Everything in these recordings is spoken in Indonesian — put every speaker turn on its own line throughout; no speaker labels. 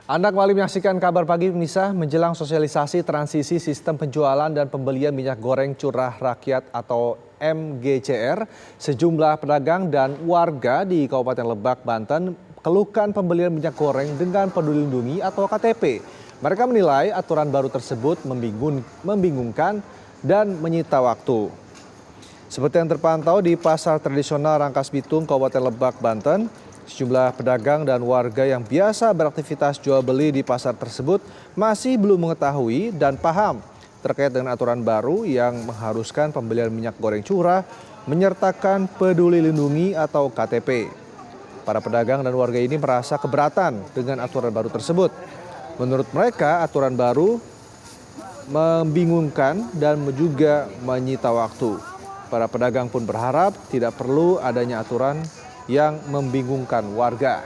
Anda kembali menyaksikan Kabar Pagi Pemirsa menjelang sosialisasi transisi sistem penjualan dan pembelian minyak goreng curah rakyat atau MGCR. Sejumlah pedagang dan warga di Kabupaten Lebak, Banten keluhkan pembelian minyak goreng dengan Peduli Lindungi atau KTP. Mereka menilai aturan baru tersebut membingungkan dan menyita waktu. Seperti yang terpantau di Pasar Tradisional Rangkas Bitung, Kabupaten Lebak, Banten, sejumlah pedagang dan warga yang biasa beraktivitas jual beli di pasar tersebut masih belum mengetahui dan paham terkait dengan aturan baru yang mengharuskan pembelian minyak goreng curah menyertakan Peduli Lindungi atau KTP. Para pedagang dan warga ini merasa keberatan dengan aturan baru tersebut. Menurut mereka, aturan baru membingungkan dan juga menyita waktu. Para pedagang pun berharap tidak perlu adanya aturan yang membingungkan warga.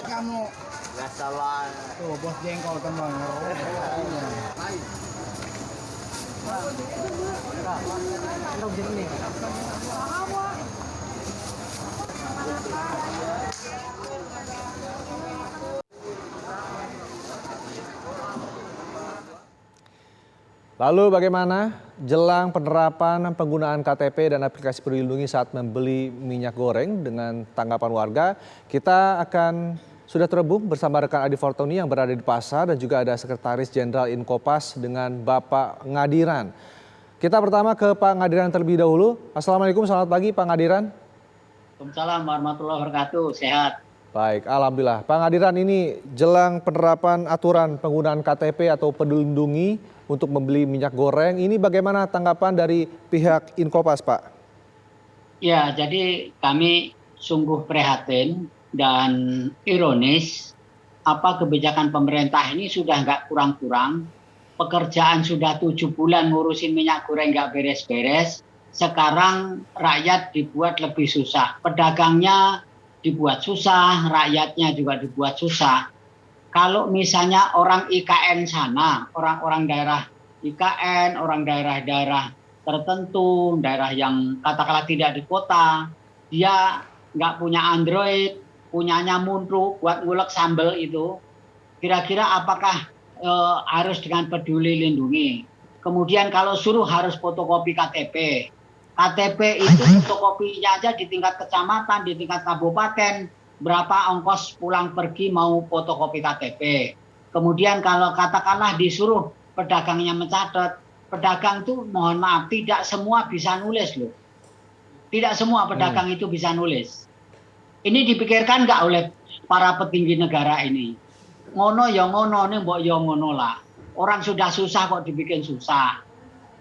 Kamu
Biasalah.
tuh bos jengkol teman
Lalu bagaimana jelang penerapan penggunaan KTP dan aplikasi Peduli Lindungi saat membeli minyak goreng? Dengan tanggapan warga, kita akan sudah terhubung bersama rekan Adi Fortoni yang berada di pasar dan juga ada Sekretaris Jenderal Inkopas dengan Bapak Ngadiran. Kita pertama ke Pak Ngadiran terlebih dahulu. Assalamualaikum, selamat pagi Pak Ngadiran.
Waalaikumsalam warahmatullahi wabarakatuh. Sehat.
Baik, alhamdulillah. Pak Ngadiran, ini jelang penerapan aturan penggunaan KTP atau Peduli Lindungi untuk membeli minyak goreng, ini bagaimana tanggapan dari pihak Inkopas, Pak?
Ya, jadi kami sungguh prihatin dan ironis apa kebijakan pemerintah ini sudah nggak kurang-kurang. Pekerjaan sudah 7 bulan ngurusin minyak goreng nggak beres-beres. Sekarang rakyat dibuat lebih susah. Pedagangnya dibuat susah, rakyatnya juga dibuat susah. Kalau misalnya orang IKN sana, orang-orang daerah IKN, orang daerah-daerah tertentu, daerah yang katakanlah tidak di kota, dia nggak punya Android, punyanya Muntuk buat ngulek sambal itu, kira-kira apakah harus dengan Peduli Lindungi? Kemudian kalau suruh harus fotokopi KTP. KTP itu fotokopinya aja di tingkat kecamatan, di tingkat kabupaten, berapa ongkos pulang pergi mau fotokopi KTP. Kemudian kalau katakanlah disuruh pedagangnya mencatat, pedagang tuh mohon maaf tidak semua bisa nulis loh. Tidak semua pedagang itu bisa nulis. Ini dipikirkan nggak oleh para petinggi negara ini? Ngono ya ngono, nih mbok ya ngono lah. Orang sudah susah kok dibikin susah.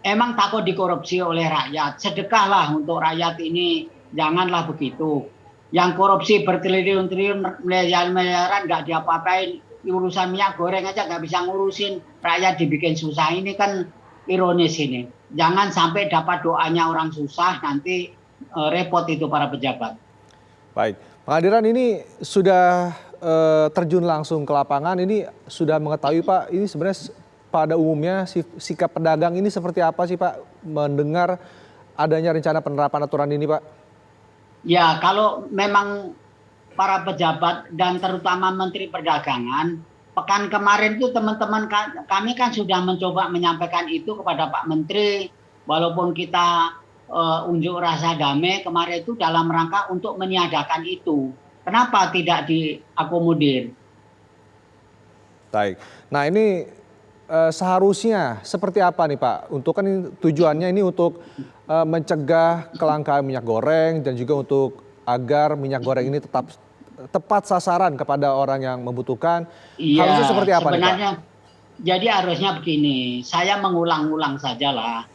Emang takut dikorupsi oleh rakyat. Sedekahlah untuk rakyat ini, janganlah begitu. Yang korupsi bertriliun-triliun, miliaran nggak diapa-apain. Urusan minyak goreng aja nggak bisa ngurusin. Rakyat dibikin susah. Ini kan ironis ini. Jangan sampai dapat doanya orang susah, nanti repot itu para pejabat.
Baik, Pengadilan ini sudah terjun langsung ke lapangan. Ini sudah mengetahui Pak, ini sebenarnya pada umumnya sikap pedagang ini seperti apa sih Pak mendengar adanya rencana penerapan aturan ini Pak?
Ya, kalau memang para pejabat dan terutama Menteri Perdagangan, pekan kemarin itu teman-teman kami kan sudah mencoba menyampaikan itu kepada Pak Menteri, walaupun kita unjuk rasa damai kemarin itu dalam rangka untuk meniadakan itu. Kenapa tidak diakomodir?
Baik, nah ini seharusnya seperti apa nih Pak? Untuk kan tujuannya ini untuk mencegah kelangkaan minyak goreng dan juga untuk agar minyak goreng ini tetap tepat sasaran kepada orang yang membutuhkan.
Iya,
harusnya seperti apa
sebenarnya,
nih Pak?
jadi harusnya begini, saya mengulang-ulang sajalah.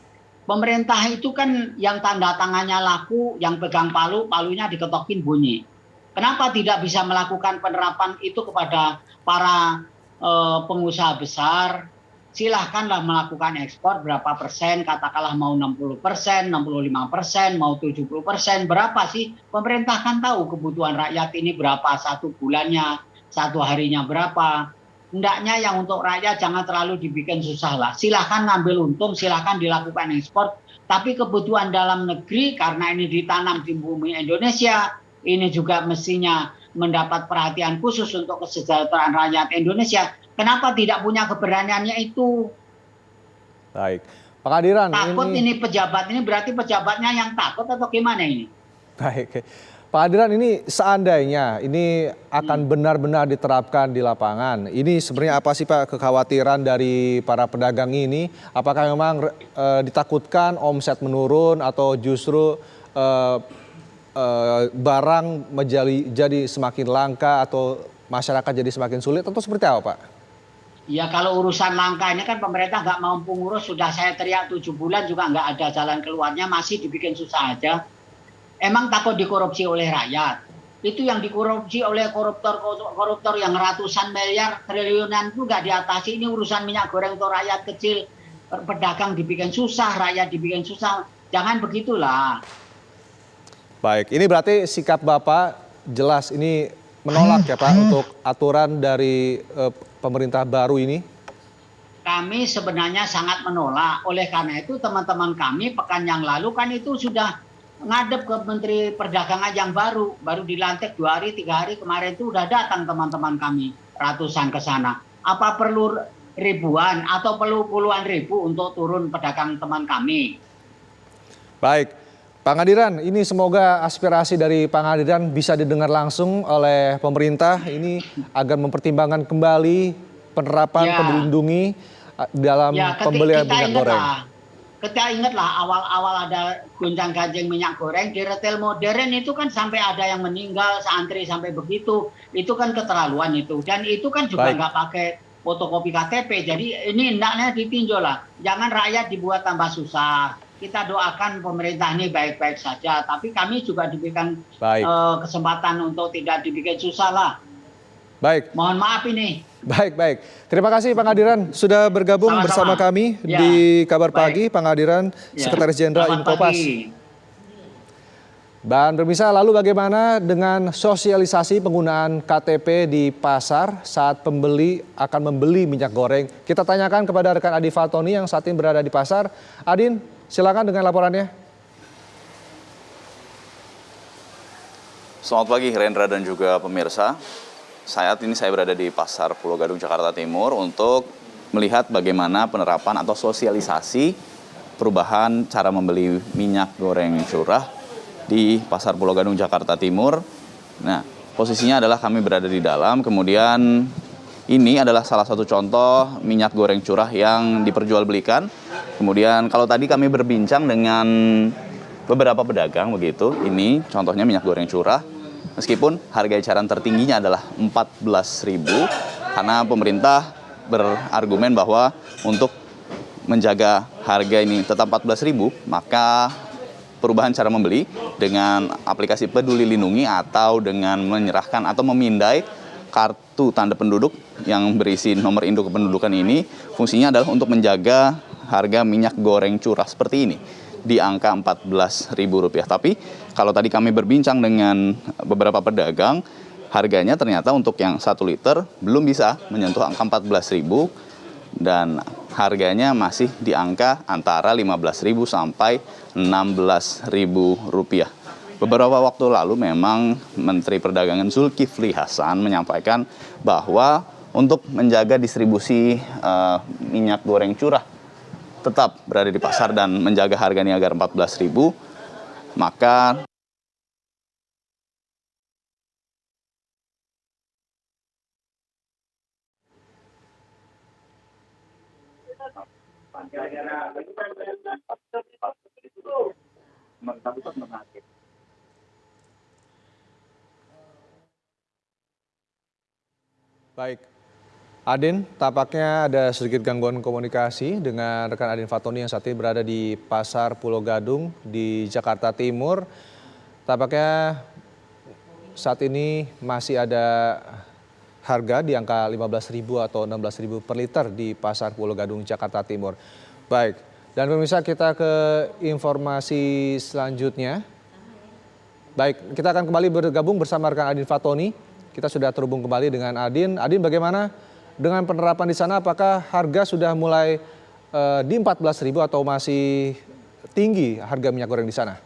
Pemerintah itu kan yang tanda tangannya laku, yang pegang palu, palunya diketokin bunyi. Kenapa tidak bisa melakukan penerapan itu kepada para pengusaha besar, silahkanlah melakukan ekspor berapa persen, katakanlah mau 60%, 65%, mau 70%, berapa sih? Pemerintah kan tahu kebutuhan rakyat ini berapa, satu bulannya, satu harinya berapa. Hendaknya yang untuk rakyat jangan terlalu dibikin susah lah. Silahkan ngambil untung, silahkan dilakukan ekspor. Tapi kebutuhan dalam negeri karena ini ditanam di bumi Indonesia, ini juga mestinya mendapat perhatian khusus untuk kesejahteraan rakyat Indonesia. Kenapa tidak punya keberaniannya itu?
Baik, Pak Kadiran
Takut
ini.
ini pejabat ini berarti pejabatnya yang takut atau gimana ini?
Baik, Pak Adiran, ini seandainya ini akan benar-benar diterapkan di lapangan, ini sebenarnya apa sih Pak kekhawatiran dari para pedagang ini? Apakah memang ditakutkan omset menurun atau justru barang jadi semakin langka atau masyarakat jadi semakin sulit atau seperti apa Pak?
Ya kalau urusan langka ini kan pemerintah nggak mampu ngurus, sudah saya teriak 7 bulan juga nggak ada jalan keluarnya, masih dibikin susah aja. Emang takut dikorupsi oleh rakyat? Itu yang dikorupsi oleh koruptor yang ratusan miliar triliunan itu nggak diatasi. Ini urusan minyak goreng untuk rakyat kecil, pedagang dibikin susah, rakyat dibikin susah. Jangan begitulah.
Baik, ini berarti sikap Bapak jelas ini menolak ya Pak untuk aturan dari pemerintah baru ini?
Kami sebenarnya sangat menolak. Oleh karena itu teman-teman kami pekan yang lalu kan itu sudah ngadep ke Menteri Perdagangan yang baru dilantik 2 hari 3 hari kemarin itu udah datang teman-teman kami ratusan ke sana. Apa perlu ribuan atau perlu puluhan ribu untuk turun pedagang teman kami?
Baik, Pak Ngadiran, ini semoga aspirasi dari Pak Ngadiran bisa didengar langsung oleh pemerintah ini agar mempertimbangkan kembali penerapan peduli lindungi dalam pembelian minyak goreng.
Kita ingatlah awal-awal ada gonjang-ganjing minyak goreng di retail modern itu kan sampai ada yang meninggal, santri sampai begitu. Itu kan keterlaluan itu. Dan itu kan juga nggak pakai fotokopi KTP. Jadi ini hendaknya ditinjau lah. Jangan rakyat dibuat tambah susah. Kita doakan pemerintah ini baik-baik saja. Tapi kami juga diberikan kesempatan untuk tidak dibikin susah lah.
Baik.
Mohon maaf ini.
Baik. Terima kasih Pak Ngadiran sudah bergabung bersama kami di Kabar Pagi. Pak Ngadiran, Sekretaris Jenderal Inkopas. Dan pemirsa, lalu bagaimana dengan sosialisasi penggunaan KTP di pasar saat pembeli akan membeli minyak goreng? Kita tanyakan kepada rekan Adi Faltoni yang saat ini berada di pasar. Adin, silakan dengan laporannya.
Selamat pagi Rendra dan juga pemirsa. Saat ini saya berada di Pasar Pulau Gadung, Jakarta Timur untuk melihat bagaimana penerapan atau sosialisasi perubahan cara membeli minyak goreng curah di Pasar Pulau Gadung, Jakarta Timur. Nah, posisinya adalah kami berada di dalam, kemudian ini adalah salah satu contoh minyak goreng curah yang diperjualbelikan. Kemudian kalau tadi kami berbincang dengan beberapa pedagang begitu, ini contohnya minyak goreng curah. Meskipun harga eceran tertingginya adalah 14.000 karena pemerintah berargumen bahwa untuk menjaga harga ini tetap 14.000 maka perubahan cara membeli dengan aplikasi Peduli Lindungi atau dengan menyerahkan atau memindai kartu tanda penduduk yang berisi nomor induk kependudukan ini fungsinya adalah untuk menjaga harga minyak goreng curah seperti ini di angka Rp14.000. Tapi kalau tadi kami berbincang dengan beberapa pedagang, harganya ternyata untuk yang 1 liter belum bisa menyentuh angka 14.000 dan harganya masih di angka antara 15.000 sampai 16.000 rupiah. Beberapa waktu lalu memang Menteri Perdagangan Zulkifli Hasan menyampaikan bahwa untuk menjaga distribusi minyak goreng curah tetap berada di pasar dan menjaga harganya agar 14.000, maka
Baik. Adin, tampaknya ada sedikit gangguan komunikasi dengan rekan Adin Fatoni yang saat ini berada di Pasar Pulau Gadung di Jakarta Timur. Tampaknya saat ini masih ada harga di angka 15.000 atau 16.000 per liter di Pasar Pulau Gadung, Jakarta Timur. Baik, dan pemirsa kita ke informasi selanjutnya. Baik, kita akan kembali bergabung bersama rekan Adin Fatoni. Kita sudah terhubung kembali dengan Adin. Adin, bagaimana dengan penerapan di sana? Apakah harga sudah mulai di 14.000 atau masih tinggi harga minyak goreng di sana?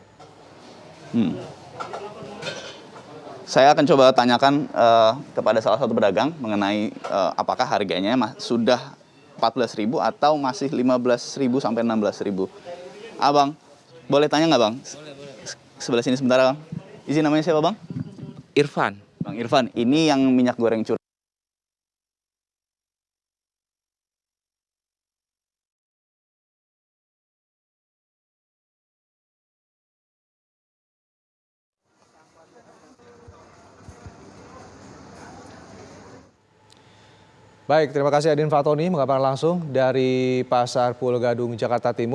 Saya akan coba tanyakan kepada salah satu pedagang mengenai apakah harganya sudah 14.000 atau masih 15.000 sampai 16.000. Abang, boleh tanya nggak Bang? Sebelah sini sebentar Bang. Izin, namanya siapa Bang?
Irfan.
Bang Irfan, ini yang minyak goreng curah.
Baik, terima kasih Adin Fatoni mengabarkan langsung dari Pasar Pulau Gadung, Jakarta Timur.